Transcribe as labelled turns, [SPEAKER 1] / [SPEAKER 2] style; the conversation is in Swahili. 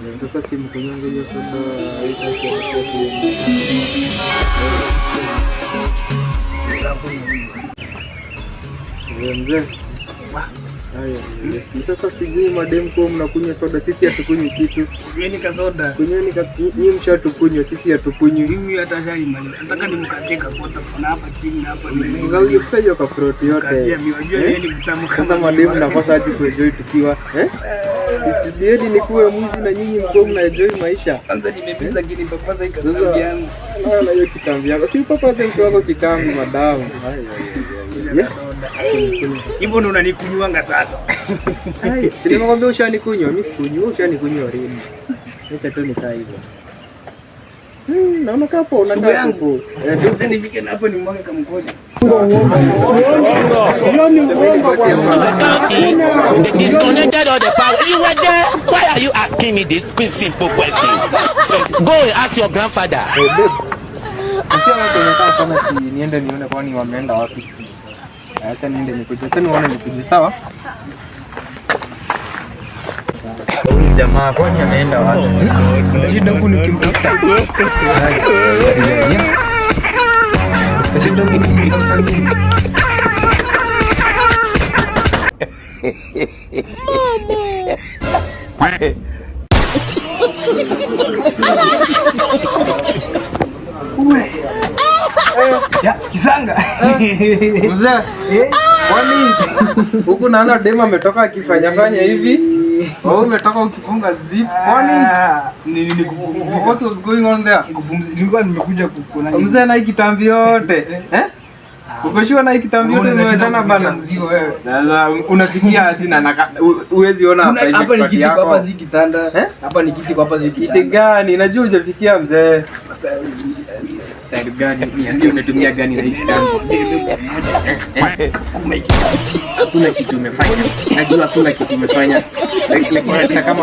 [SPEAKER 1] Sasa si mkunyonge hiyo soda mzee. Sasa sijui madem kwa mnakunywa soda, sisi hatukunywi kitu.
[SPEAKER 2] Kunyweni ka soda.
[SPEAKER 1] Kunyweni nyinyi mshatukunywa, sisi hatukunywi.
[SPEAKER 2] Mimi hata shai mali. Nataka nimkatie kota na hapa chini na hapa ni.
[SPEAKER 1] Ngao yopenya kwa proti yote.
[SPEAKER 2] Katia miwajua yeye ni mtamu kama.
[SPEAKER 1] Sasa madem nafasa aje kuenjoy tukiwa sisi hadi nikuwe mwizi na nyinyi mko mnaenjoy maisha.
[SPEAKER 2] Kwanza nimepeza kile papasa ikitambi yangu.
[SPEAKER 1] Na hiyo kitambi yako. Si papasa mtu wako kitambi madamu.
[SPEAKER 2] Hivyo ndo unanikunywanga sasa.
[SPEAKER 1] Nimekwambia ushanikunywa, mimi sikunywa, ushanikunywa already. Acha tu nikaa hivyo. Naona hapo unakaa hapo.
[SPEAKER 2] Sasa nifike hapo ni mwage kama mkojo.
[SPEAKER 3] Disconnected all the power. You were there. Why are you asking me this simple question? Go and ask your grandfather.
[SPEAKER 1] Sasa nataka sana niende nione kwani wameenda wapi. Acha niende nikuje. Acha nione nikuje, sawa? Huyu jamaa kwani ameenda wapi? Nitashinda huku nikimtafuta. Nitashinda huku nikimtafuta.
[SPEAKER 2] Ya, kisanga.
[SPEAKER 1] Mzee, kwani huku naona dema ametoka akifanya hivi. Wewe umetoka ukifunga zip. Kwani
[SPEAKER 2] Nini kupumzika?
[SPEAKER 1] what was going on there?
[SPEAKER 2] Kupumzika. Nilikuwa nimekuja kukuona.
[SPEAKER 1] Mzee na hii kitambi yote. Ukoshiwa na hii kitambi yote umewezana bana. Sasa unafikia aje na uwezi ona
[SPEAKER 2] hapa ni kiti kwa hapa si kitanda. Hapa ni kiti kwa hapa si kitanda.
[SPEAKER 1] Kiti gani? Najua hujafikia mzee. Style gani? Niambie umetumia gani na hii kitambi? Hakuna kitu umefanya. Najua hakuna kitu umefanya. Lakini kama